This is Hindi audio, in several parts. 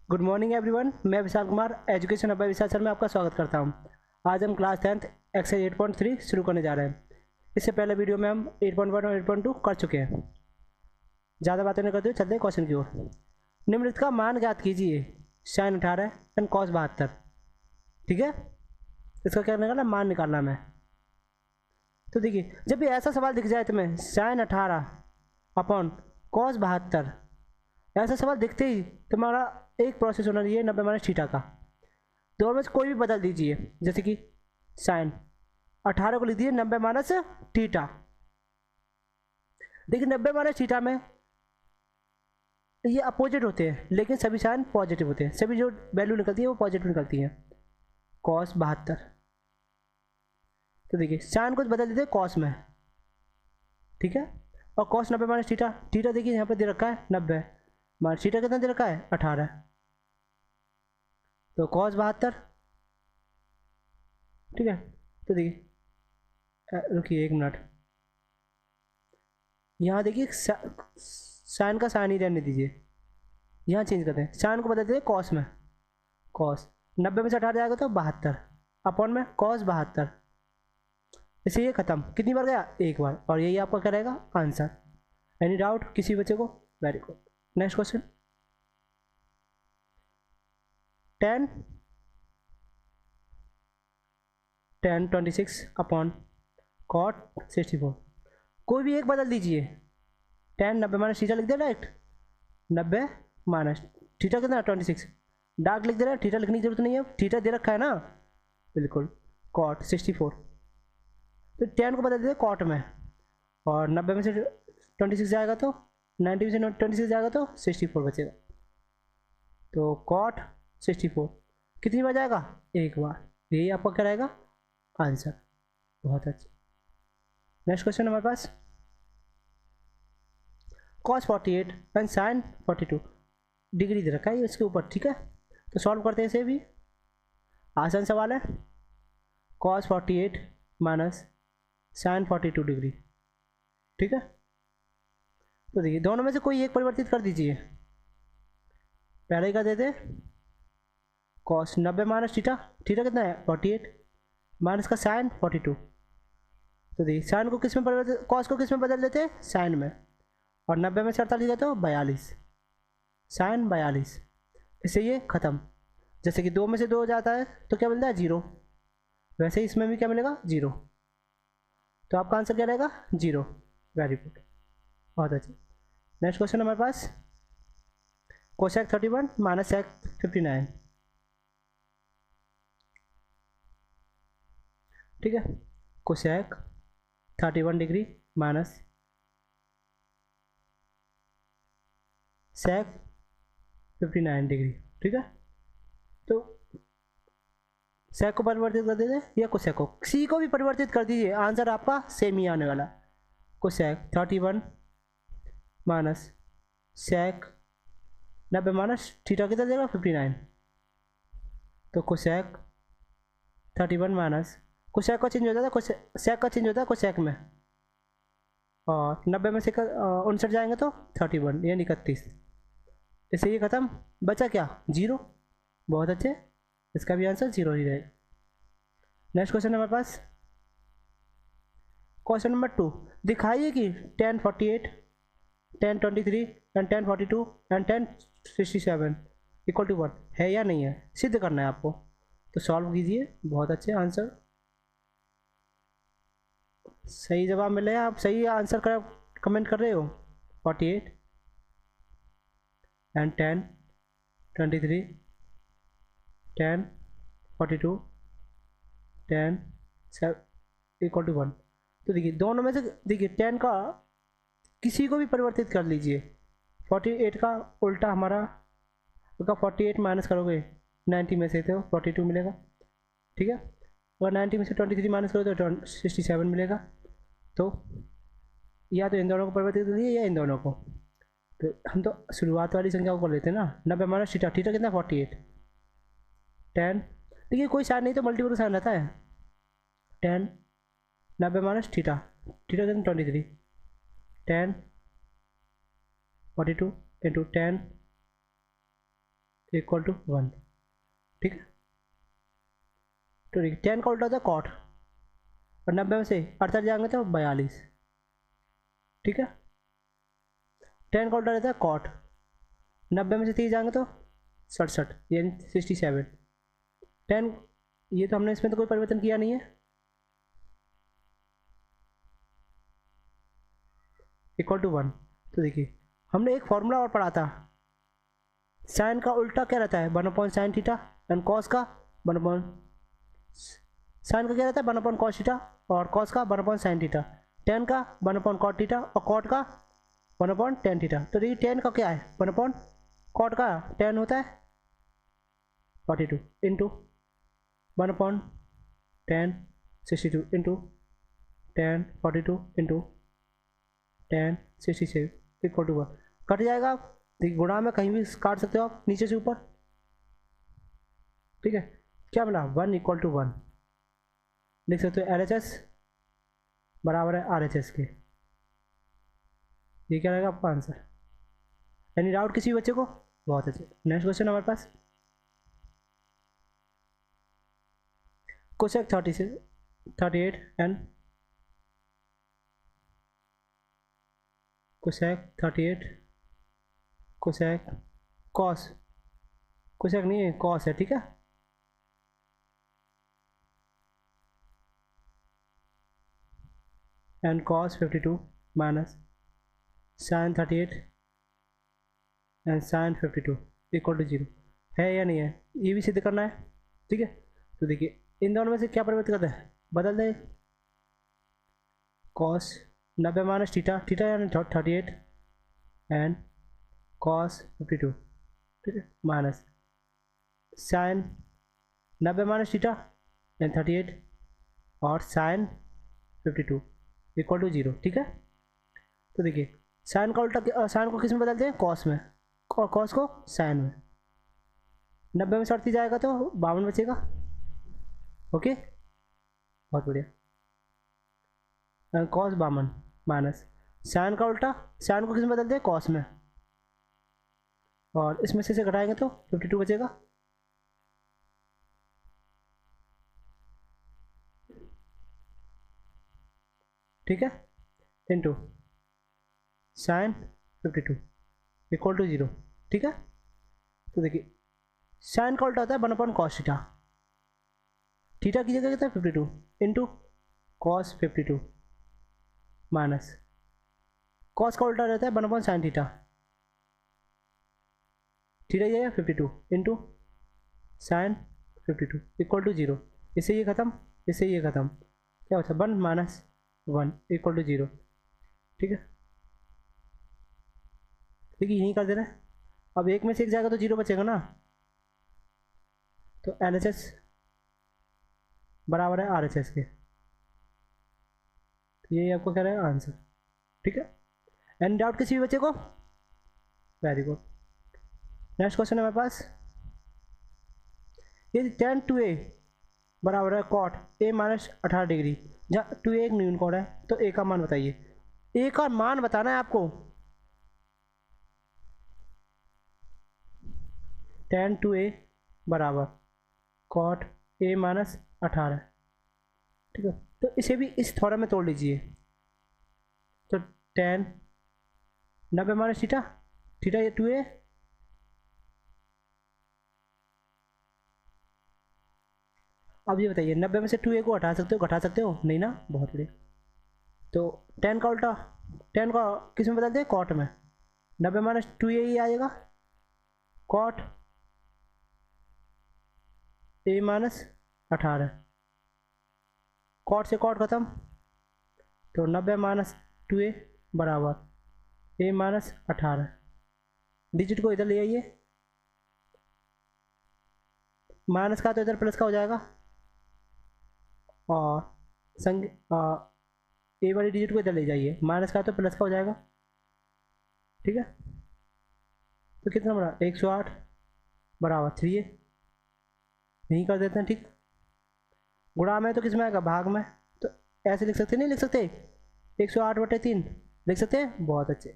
Good morning everyone. मैं विशाल कुमार एजुकेशन अभय विशाल सर में आपका स्वागत करता हूं। आज हम क्लास 10th एक्सरसाइज 8.3 शुरू करने जा रहे हैं। इससे पहले वीडियो में हम 8.1 और 8.2 कर चुके हैं। ज़्यादा बातें नहीं करते हुए चलते हैं क्वेश्चन की ओर। निम्नलिखित का मान ज्ञात कीजिए। Sine 18 and cos 72। ठीक है, इसका क्या निकालना, मान निकालना है। तो देखिए, जब भी ऐसा सवाल दिख जाए तुम्हें साइन 18 अपॉन कॉस 72, ऐसा सवाल दिखते ही तुम्हारा एक प्रोसेस होना चाहिए 90 माइनस थीटा का। दोनों में से कोई भी बदल दीजिए, जैसे कि साइन 18 को लिख दीजिए 90 माइनस थीटा। देखिए 90 माइनस थीटा में ये अपोजिट होते हैं, लेकिन सभी साइन पॉजिटिव होते हैं। सभी जो वैल्यू निकलती है वो पॉजिटिव निकलती है। कॉस 72, तो देखिए साइन को बदल देते हैं कॉस में, ठीक है। और कॉस 90 माइनस थीटा, थीटा देखिए यहाँ पे दे रखा है 90 माइनस थीटा कितना दे रखा है 18, तो कॉस 72। ठीक है, तो देखिए रुकिए 1 मिनट, यहाँ देखिए साइन का साइन ही रहने दीजिए, यहाँ चेंज करते हैं, साइन को बदलते हैं कॉस में। कॉस 90 में से 18 जाएगा तो 72 अपॉन में कॉस 72। इसे ये खत्म, कितनी बार गया, एक बार, और यही आपका क्या रहेगा आंसर। एनी डाउट किसी बच्चे को? Very good. Next question, 10 26 upon cot 64। कोई भी एक बदल दीजिए। 10 90 माइनस थीटा लिख दिया डायरेक्ट, 90 माइनस थीटा कितना 26, डार्क लिख दे रहा है, थीटा लिखने की जरूरत नहीं है, थीटा दे रखा है ना, बिल्कुल। कॉट 64, तो 10 को बदल देते कॉट में, और 90 में से 26 जाएगा तो 90 में से 26 जाएगा तो 64 बचेगा। तो कॉट 64 कितनी बार जाएगा, एक बार, यही आपका क्या रहेगा आंसर। बहुत अच्छा। नेक्स्ट क्वेश्चन हमारे पास, cos 48 एंड sin 42 डिग्री दे रखा है इसके ऊपर, ठीक है। तो सॉल्व करते हैं इसे भी, आसान सवाल है। cos 48 माइनस sin 42 डिग्री, ठीक है। तो देखिए दोनों में से कोई एक परिवर्तित कर दीजिए। पहले ही कर देते, cos 90 माइनस थीटा, थीटा कितना है 48 माइनस का sin 42। तो देखिए साइन को किस में परिवर्तित, कॉस को किस में बदल देते हैं साइन में, और 90 में से 48 है तो 42, साइन 42। इससे ये खत्म। जैसे कि 2 में से 2 हो जाता है तो क्या मिलता है 0, वैसे ही इसमें भी क्या मिलेगा 0। तो आपका आंसर क्या रहेगा 0। वेरी गुड, बहुत अच्छे। नेक्स्ट क्वेश्चन हमारे पास, कोसेक 31 माइनस सेक 59, ठीक है। Cosec 31 degree minus sec 59 degree, ठीक है। तो सेक को परिवर्तित कर दीजिए या कोसेक को, सी को भी परिवर्तित कर दीजिए, आंसर आपका सेम ही आने वाला। Cosec 31 minus sec 90 minus theta कितना देगा 59, तो कोसेक 31 माइनस, कोसेक का चेंज हो जाता है, सेक का चेंज होता है कोसेक में, और 90 में से 59 जाएंगे तो 31 यानी 31। इससे ये खत्म, बचा क्या 0। बहुत अच्छे, इसका भी आंसर 0 ही रहेगा। नेक्स्ट क्वेश्चन हमारे पास, क्वेश्चन नंबर 2, दिखाइए कि 1048 1023 एंड 1042 एंड 1067 इक्वल टू 1 है या नहीं है, सिद्ध करना है आपको। तो सॉल्व कीजिए, बहुत अच्छे आंसर, सही जवाब मिले, आप सही आंसर कर कमेंट कर रहे हो। 48 एंड 1023 1042 10 इक्वल टू 1। तो देखिए दोनों में से देखिए 10 का किसी को भी परिवर्तित कर लीजिए। 48 का उल्टा हमारा, उसका 48 माइनस करोगे 90 में से तो 42 मिलेगा, ठीक है। और 90 में से 23 माइनस करोगे तो 67 मिलेगा। तो या तो इन दोनों को परिवर्तित कर दिए या इन दोनों को। तो हम तो शुरुआत वाली संख्या को कर लेते हैं ना, 90 माइनस थीटा, थीटा कितना 48 10, देखिए कोई साइन नहीं तो मल्टीपल साइन रहता है। 10 90 माइनस थीटा, थीटा कितना 23, 10 42 इंटू 10 इक्वल टू 1, ठीक है। तो 10 का उल्टा होता है कॉट, और 90 में से 68 जाएंगे तो 42, ठीक है। 10 का उल्टा रहता है कॉट, 90 में से 30 जाएंगे तो 67 यानी 67। 10 ये तो हमने इसमें तो कोई परिवर्तन किया नहीं है, इक्वल टू 1। तो देखिए हमने एक फॉर्मूला और पढ़ा था, साइन का उल्टा क्या रहता है 1/sin थीटा, एंड कॉस का 1/, साइन का क्या रहता है 1/cos थीटा, और कॉस का 1/sin थीटा, टेन का 1/cot थीटा, और कॉट का 1/tan थीटा। तो देखिए टेन का क्या है 1/cot का 10 होता है 42 into 1/tan 62 into 10 42 into 10 67 equal to 1। Cut जाएगा, देखिए गुणा में कहीं भी काट सकते हो आप नीचे से ऊपर, ठीक है। क्या बना 1 इक्वल टू 1, लिख सकते हो LHS बराबर है RHS के। ये क्या रहेगा आपका आंसर। एनी डाउट किसी बच्चे को? बहुत अच्छे। नेक्स्ट क्वेश्चन हमारे पास cosec 38 and cosec 38 cosec cos, cosec नहीं है कॉस है, ठीक है। And cos 52 minus sine 38 and sine 52 equal to 0 है या नहीं है, ये भी सिद्ध करना है, ठीक है। तो देखिए इन दोनों में से क्या परिवर्तन करता है, बदल दे, कॉस 90 माइनस थीटा, थीटा यानी 38 एंड कॉस 52, ठीक है, minus sine 90 minus theta and 38 और साइन 52 इक्वल टू 0, ठीक है। तो देखिए साइन का उल्टा, साइन को किस में बदलते हैं कॉस में, कॉस को साइन में, 90 में 38 जाएगा तो 52 बचेगा, ओके बहुत बढ़िया। कॉस 52 माइनस साइन का उल्टा, साइन को किस में बदलते हैं कॉस में, और इसमें से घटाएंगे तो 52 बचेगा, ठीक है, इंटू साइन 52 इक्वल टू 0, ठीक है। तो देखिए साइन का उल्टा होता है 1/cos थीटा, थीटा की जगह कितना है 52 इंटू कॉस 52 माइनस कॉस का उल्टा रहता है 1/sin थीटा, थीटा ये 52 इंटू साइन 52 इक्वल टू 0। इससे ये खत्म, इससे ये खत्म, क्या होता है 1 माइनस 1 इक्वल टू 0, ठीक है। देखिए यहीं कर देना है, अब एक में से एक जाएगा तो 0 बचेगा ना, तो LHS बराबर है RHS के, तो यही आपको क्या रहेगा आंसर, ठीक है। एनी डाउट किसी भी बच्चे को? Very good. नेक्स्ट क्वेश्चन है हमारे पास, यदि tan 2a बराबर है कॉट a माइनस 18 डिग्री, जहाँ 2a एक न्यून कोण है, तो a का मान बताइए। a का मान बताना है आपको, tan 2a बराबर कॉट a माइनस 18, ठीक है। तो इसे भी इस थोड़ा में तोड़ लीजिए, तो tan 90 माइनस थीटा, थीटा ये 2a, अब ये बताइए 90 में से 2a को हटा सकते हो, घटा सकते हो नहीं ना, बहुत बढ़िया। तो tan का उल्टा, tan का किस में बदलते हैं कॉट में, 90 माइनस 2a ही आएगा, कॉट a माइनस 18, कॉट से कॉट खत्म, तो 90 माइनस 2a बराबर a माइनस 18, डिजिट को इधर ले आइए, माइनस का तो इधर प्लस का हो जाएगा, और संग ए वाली डिजिट को इधर ले जाइए, माइनस का तो प्लस का हो जाएगा, ठीक है। तो कितना बड़ा 108 बराबर 3a, यहीं कर देते हैं, ठीक। गुणा में तो किस में आएगा भाग में, तो ऐसे लिख सकते नहीं लिख सकते, 108/3 लिख सकते हैं, बहुत अच्छे,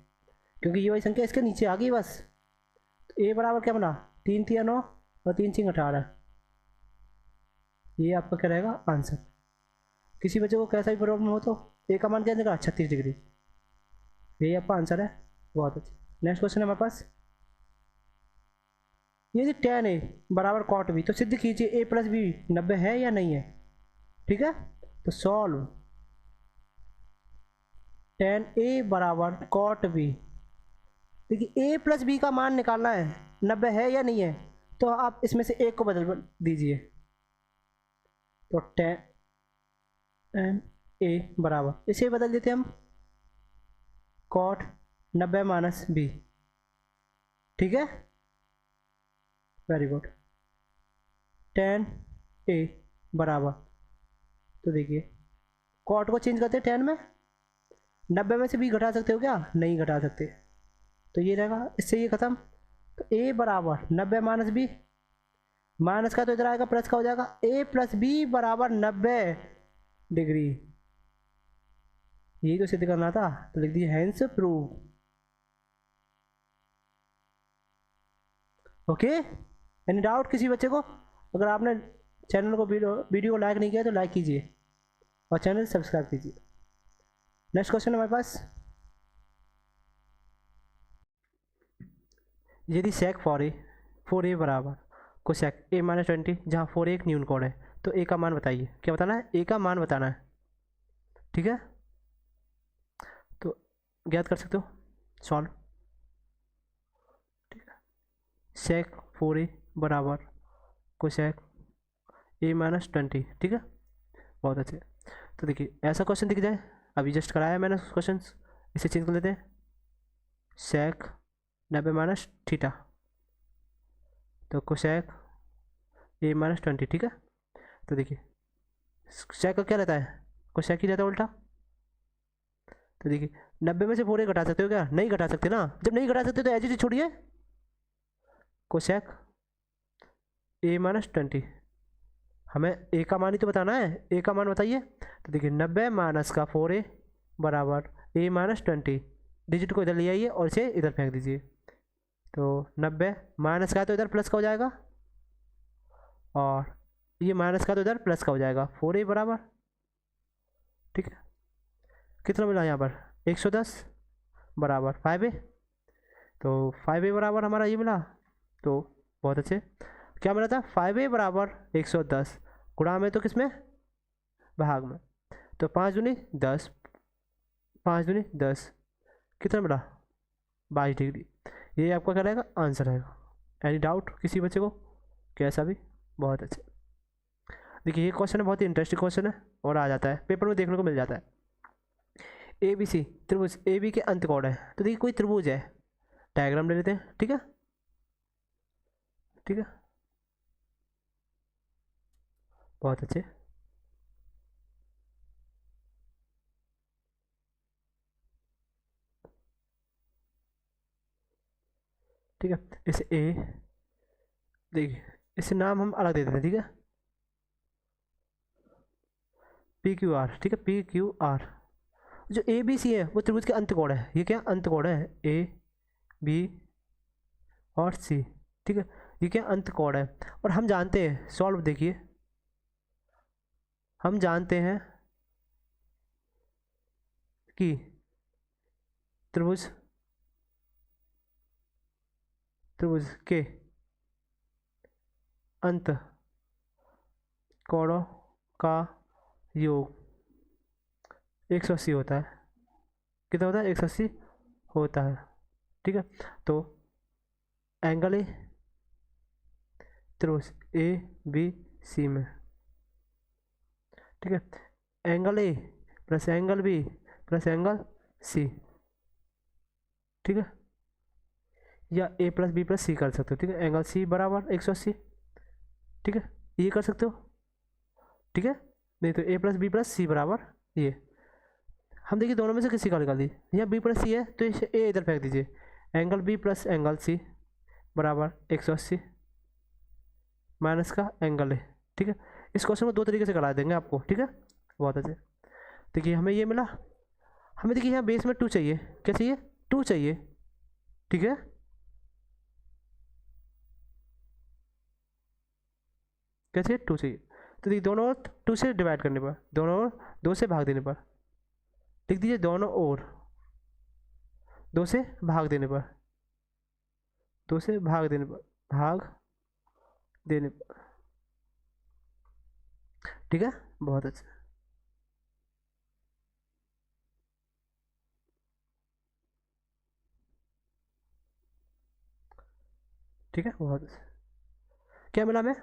क्योंकि ये वाली संख्या इसके नीचे आ गई बस। तो a बराबर क्या बना 3 3 9 और 3 6 18, ये आपका क्या रहेगा आंसर। किसी बच्चे को कैसा भी प्रॉब्लम हो तो ए का मान क्या देगा 36 डिग्री, यही आपका आंसर है। बहुत अच्छा। नेक्स्ट क्वेश्चन है हमारे पास, यदि tan a बराबर cot b तो सिद्ध कीजिए a प्लस बी 90 है या नहीं है। ठीक है, तो सॉल्व tan a बराबर cot b। देखिए a प्लस बी का मान निकालना है, 90 है या नहीं है, तो आप इसमें से एक को बदल दीजिए। तो tan a बराबर इसे बदल देते हम cot 90 माइनस बी। ठीक है, वेरी गुड। tan a बराबर, तो देखिए cot को चेंज करते हैं tan में, 90 में से b घटा सकते हो क्या, नहीं घटा सकते, तो ये रहेगा, इससे ये खत्म। तो a बराबर 90 माइनस बी, माइनस का तो इधर आएगा प्लस का हो जाएगा, a प्लस बी बराबर 90 डिग्री, यही तो सिद्ध करना था, तो लिख दिए hence prove. Okay, any doubt किसी बच्चे को? अगर आपने चैनल को वीडियो को लाइक नहीं किया तो लाइक कीजिए और चैनल सब्सक्राइब कीजिए। नेक्स्ट क्वेश्चन हमारे पास, यदि सेक फोर ए बराबर कोसेक ए माइनस 20, जहाँ 4 एक न्यून कोड है, तो ए का मान बताइए। क्या बताना है, ए का मान बताना है। ठीक है, तो ज्ञात कर सकते हो, सॉल्व। ठीक है, सेक 4a बराबर कोसेक ए माइनस 20। ठीक है, बहुत अच्छे। तो देखिए ऐसा क्वेश्चन दिख जाए, अभी जस्ट कराया मैंने क्वेश्चन, इसे चेंज कर लेते हैं, सेक 90 माइनस थीटा, तो कोसेक ए माइनस 20। ठीक है, तो देखिए सेक का क्या रहता है, कोसेक ही रहता है उल्टा। तो देखिए 90 में से 4 घटा सकते हो क्या, नहीं घटा सकते ना, जब नहीं घटा सकते तो एज इट छोड़िए, कोसेक ए माइनस 20, हमें ए का मान ही तो बताना है, ए का मान बताइए। तो देखिए 90 माइनस का 4a बराबर ए माइनस 20, डिजिट को इधर ले आइए और इसे इधर फेंक दीजिए, तो 90 माइनस का तो इधर प्लस का हो जाएगा, और ये माइनस का तो इधर प्लस का हो जाएगा, 4a बराबर। ठीक है, कितना मिला यहाँ पर 110 बराबर 5a, तो 5a बराबर हमारा ये मिला, तो बहुत अच्छे। क्या मिला था, 5a बराबर 110 गुणा में तो किस में, भाग में, तो 5 दूनी 10, 5 दूनी 10, कितना मिला 22 डिग्री, ये आपका क्या रहेगा आंसर रहेगा। एनी डाउट किसी बच्चे को, कैसा भी, बहुत अच्छे। देखिए ये क्वेश्चन है, बहुत ही इंटरेस्टिंग क्वेश्चन है और आ जाता है पेपर में देखने को मिल जाता है। ए बी सी त्रिभुज ए बी के अंत कोण है, तो देखिए कोई त्रिभुज है, डायग्राम ले लेते हैं। ठीक है, ठीक है, बहुत अच्छे। ठीक है, इसे ए, देखिए इसे नाम हम अलग दे देते हैं। ठीक है, पी क्यू आर। ठीक है, पी क्यू आर, जो ए बी सी है वो त्रिभुज के अंत कोण है, ये क्या अंत कोण है, ए बी और सी। ठीक है, ये क्या अंत कोण है, और हम जानते हैं, सॉल्व देखिए, हम जानते हैं कि त्रिभुज के अंत कोणों का योग 180 होता है। कितना होता है, 180 होता है। ठीक है, तो एंगल ए त्रिभुज ए बी सी में, ठीक है, angle A plus angle B plus angle C. ठीक है, या A plus B plus C कर सकते हो। ठीक है, एंगल सी बराबर 180। ठीक है, ये कर सकते हो। ठीक है, नहीं तो ए प्लस बी प्लस सी बराबर ये, हम देखिए दोनों में से किसी का निकाल दीजिए, यहाँ बी प्लस सी है तो इसे ए इधर फेंक दीजिए, angle B plus angle C बराबर 180 माइनस का एंगल ए। ठीक है, इस क्वेश्चन को दो तरीके से करा देंगे आपको। ठीक है, बहुत अच्छे। देखिए हमें ये मिला, हमें देखिए यहाँ बेस में 2 चाहिए, क्या चाहिए 2 चाहिए। ठीक है, क्या चाहिए, 2 चाहिए। तो देखिए दोनों ओर 2 से डिवाइड करने पर, दोनों ओर 2 से भाग देने पर, लिख दीजिए दोनों ओर 2 से भाग देने पर, 2 से भाग देने पर, भाग देने पर, ठीक है, बहुत अच्छा। ठीक है, बहुत अच्छा। क्या मिला हमें,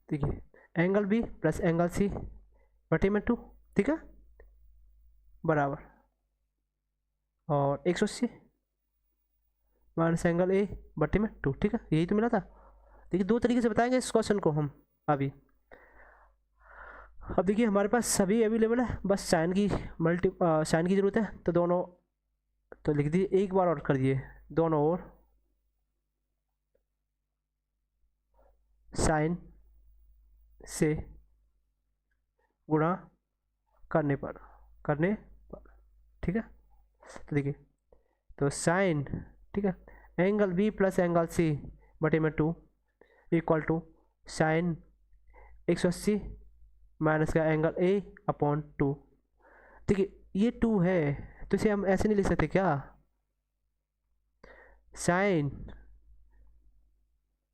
देखिए angle B plus angle C बटे में 2, ठीक है, बराबर, और 180 माइनस एंगल ए बटे में 2, ठीक है, यही तो मिला था। देखिए दो तरीके से बताएंगे इस क्वेश्चन को हम अभी। अब देखिए हमारे पास सभी अवेलेबल है, बस साइन की साइन की ज़रूरत है, तो दोनों, तो लिख दीजिए एक बार और कर दिए, दोनों ओर साइन से गुणा करने पर, ठीक है। तो देखिए तो साइन, ठीक है, angle B plus angle C बटे में 2 इक्वल टू साइन 180 माइनस का एंगल ए अपॉन 2। देखिए ये 2 है तो इसे हम ऐसे नहीं लिख सकते क्या, sine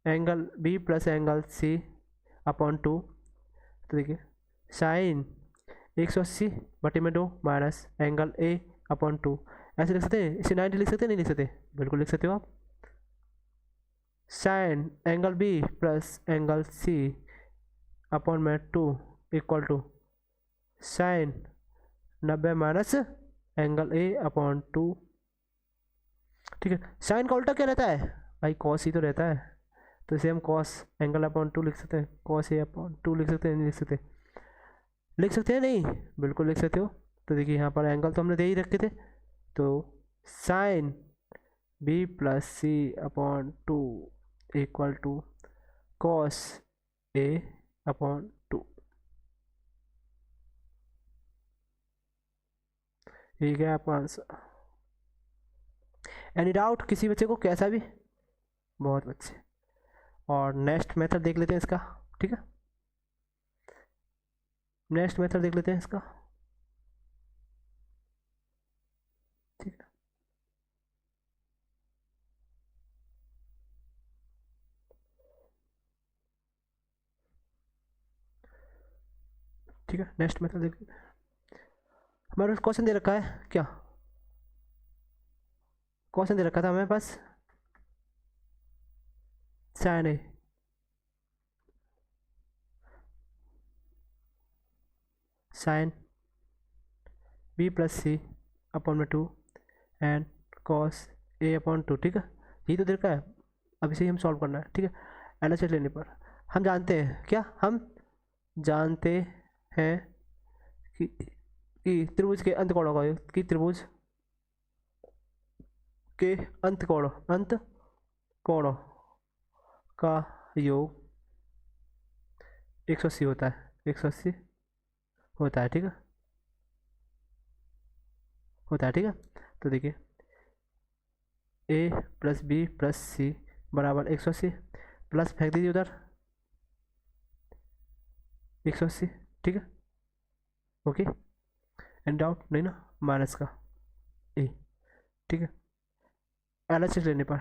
angle B plus angle C upon 2। तो देखिए साइन 180 बटे में 2 माइनस एंगल ए अपॉन 2, ऐसे लिख सकते हैं, इसे 90 लिख सकते हैं, नहीं लिख सकते, बिल्कुल लिख सकते हो आप। Sine angle B plus angle C upon में 2 equal to sine 90 minus angle A upon 2, ठीक है। साइन का उल्टा क्या रहता है भाई, कॉस ही तो रहता है, तो इसे हम कॉस एंगल अपॉन 2 लिख सकते हैं, कॉस ए अपॉन 2 लिख सकते हैं, नहीं लिख सकते, लिख सकते हैं, नहीं बिल्कुल लिख सकते हो। तो देखिए यहाँ पर एंगल तो हमने दे ही रखे थे, तो sine B plus C upon 2 equal to cos A upon 2, ठीक है आपका आंसर। एनी डाउट किसी बच्चे को, कैसा भी, बहुत अच्छे। और नेक्स्ट मेथड देख लेते हैं इसका, ठीक है, नेक्स्ट मेथड देख लेते हैं इसका, ठीक है। ठीक है, नेक्स्ट मेथड देख लेते हैं। हमारे पास क्वेश्चन दे रखा है, क्या क्वेश्चन दे रखा था हमारे पास, साइन ए sign B plus C upon में 2 एंड कॉस ए अपॉन 2, ठीक है, यही तो दे रखा है। अब इसे हम सॉल्व करना है, ठीक है। एलएचएस लेने पर हम जानते हैं, क्या हम जानते हैं कि त्रिभुज के अंत कोणों का योग, कि त्रिभुज के अंत कोणों का योग 180 होता है, 180 होता है, ठीक है, होता है, ठीक है। तो देखिए ए प्लस बी प्लस सी बराबर 180, प्लस फेंक दीजिए उधर 180, ठीक है, ओके। एंड डाउट नहीं ना, माइनस का ए, ठीक है, एलएचएस लेने पर,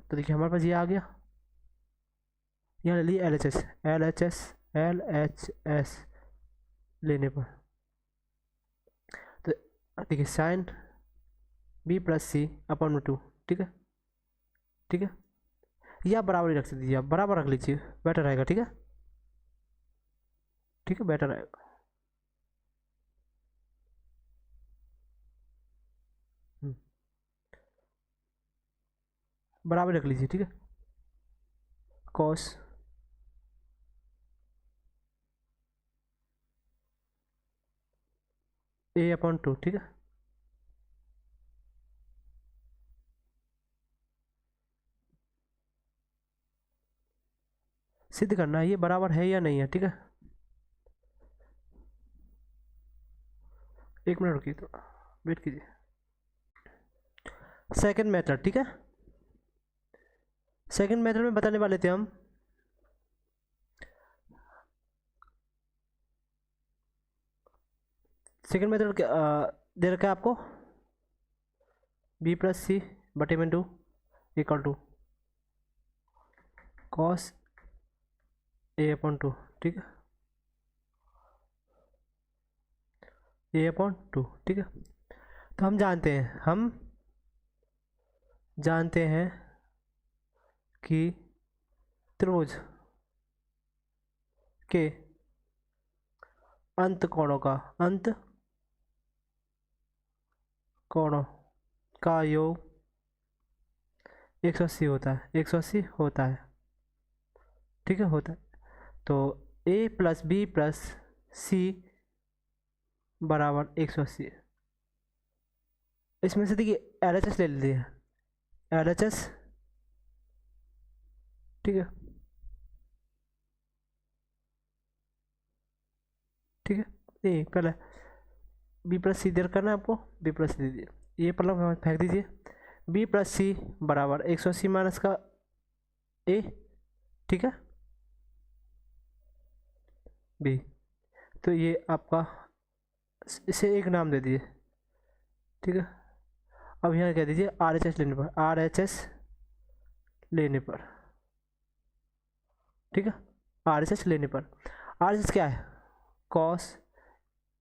तो देखिए हमारे पास ये आ गया, यहाँ ले लिए एलएचएस लेने पर, तो देखिए sign B plus C upon में 2, ठीक है, ठीक है, ये आप बराबर ही रख दीजिए, आप बराबर रख लीजिए, बेटर रहेगा, ठीक है, ठीक है, बेटर रहेगा। बराबर रख लीजिए, ठीक है, कॉस ए अपॉन 2, ठीक है, सिद्ध करना है ये बराबर है या नहीं है, ठीक है। एक मिनट रुकिए, तो वेट कीजिए। सेकंड मेथड, ठीक है, सेकंड मेथड में बताने वाले थे हम सेकेंड मेथड दे रखा है आपको बी प्लस सी बटे में 2 equal to cos A upon 2, ठीक है, ए अपॉन 2, ठीक है। तो हम जानते हैं कि त्रिभुज के अंत कोणों का योग 180 होता है, 180 होता है, ठीक है, होता है। तो a प्लस बी प्लस सी बराबर 180। इसमें से देखिए LHS ले लीजिए, LHS, ठीक है, ठीक है। ये पहले बी प्लस सी देर करना है आपको, बी प्लस सी दीजिए, ये पलंग फेंक दीजिए। बी प्लस सी बराबर 180 माइनस का ए, ठीक है, बी। तो ये आपका, इसे एक नाम दे दीजिए, ठीक है। अब यहाँ कह दीजिए RHS लेने पर, RHS लेने पर, ठीक है, RHS लेने पर। RHS क्या है? कॉस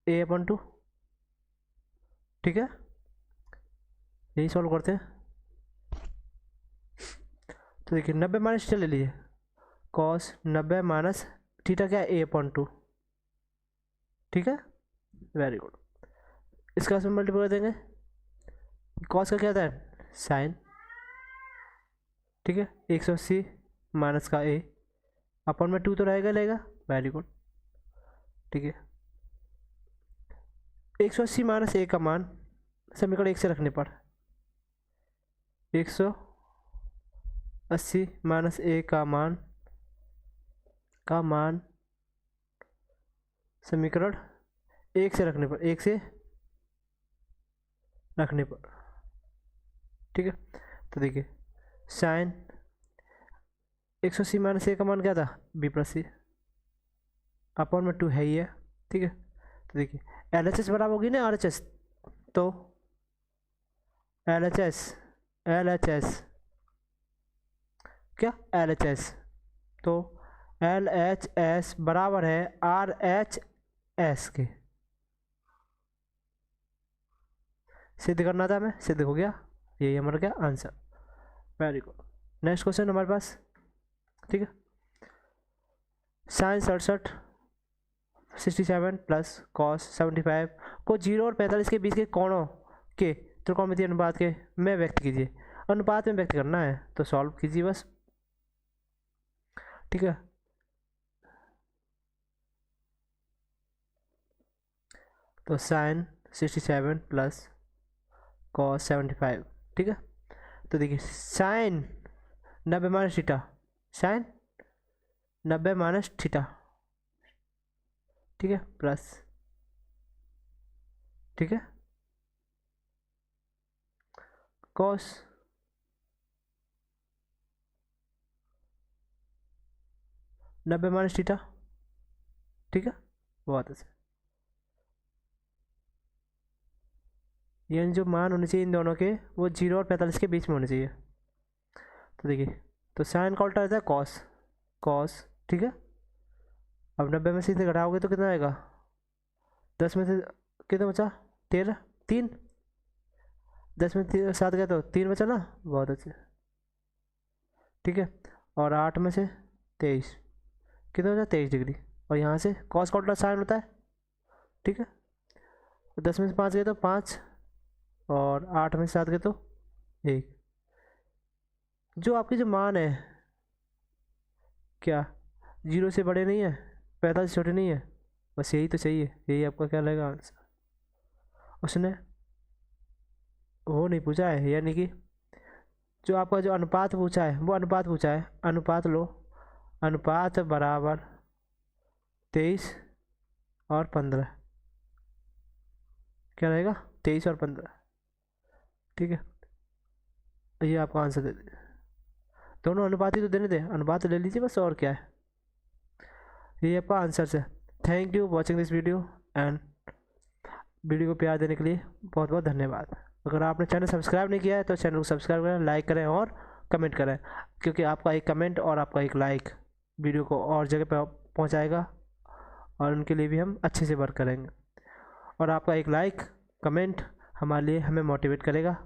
ए अपन 2, ठीक है, यही सॉल्व करते हैं। तो देखिए 90 माइनस थीटा ले लीजिए, कॉस 90 माइनस थीटा क्या है? ए अपन 2, ठीक है, वेरी गुड। इसका से मल्टीप्लाई कर देंगे, कॉस का क्या था? साइन, ठीक है, 180 माइनस का ए अपन में 2 तो रहेगा, वेरी गुड, ठीक है। 180 माइनस ए का मान समीकरण 1 से रखने पर 180 माइनस ए का मान समीकरण 1 से रखने पर, 1 से रखने पर, ठीक है। तो देखिए साइन 180 माइनस ए का मान क्या था? बी प्लस सी अपन में 2 है ही है, ठीक है। तो देखिए LHS बराबर होगी ना RHS, तो LHS क्या? LHS, तो LHS बराबर है RHS के। सिद्ध करना था हमें, सिद्ध हो गया, यही हमारा क्या answer, very good. Next question हमारे पास, ठीक है, साइन 67 प्लस कॉस 75 को 0 और 45 के बीच के कोणों के त्रिकोणमितीय अनुपात के में व्यक्त कीजिए। अनुपात में व्यक्त करना है तो सॉल्व कीजिए बस, ठीक है। तो साइन 67 प्लस कॉस 75, ठीक है। तो देखिए sine 90 minus theta, sine 90 minus theta, ठीक है, प्लस, ठीक है, कॉस 90 माइनस थीटा, ठीक है, बहुत अच्छा। यानी जो मान होने चाहिए इन दोनों के वो 0 और 45 के बीच में होने चाहिए। तो देखिए, तो साइन का उल्टा रहता है कॉस, ठीक है। अब 90 में से इसे घटाओगे तो कितना आएगा? 10 में से कितना बचा? 13, 3, 10 में 7 गया तो 3 बचा ना, बहुत अच्छे, ठीक है। और 8 में से 23, कितना बचा? 23 डिग्री। और यहाँ से कॉस का उल्टा साइन होता है, ठीक है। 10 में से 5 गए तो 5, और 8 में से 7 गए तो 1। जो आपकी जो मान है क्या 0 से बड़े नहीं है, 45 से छोटे नहीं है, बस यही तो चाहिए, यही आपका क्या लगेगा आंसर। उसने वो नहीं पूछा है, यानी कि जो आपका जो अनुपात पूछा है वो अनुपात पूछा है, अनुपात लो, अनुपात बराबर 23 और 15, क्या रहेगा? 23 और 15, ठीक है। ये आपका आंसर दे दीजिए, दोनों अनुपात ही तो देने दे, अनुपात ले लीजिए बस, और क्या है, ये आपका आंसर है। Thank you watching this video and video को प्यार देने के लिए बहुत बहुत धन्यवाद। अगर आपने चैनल सब्सक्राइब नहीं किया है तो चैनल को सब्सक्राइब करें, लाइक करें और कमेंट करें, क्योंकि आपका एक कमेंट और आपका एक लाइक वीडियो को और जगह पर पहुंचाएगा और उनके लिए भी हम अच्छे से वर्क करेंगे। और आपका एक लाइक कमेंट हमारे लिए हमें मोटिवेट करेगा,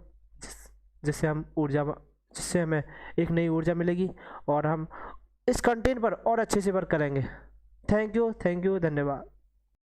जिससे हमें एक नई ऊर्जा मिलेगी और हम इस कंटेंट पर और अच्छे से वर्क करेंगे। थैंक यू, धन्यवाद।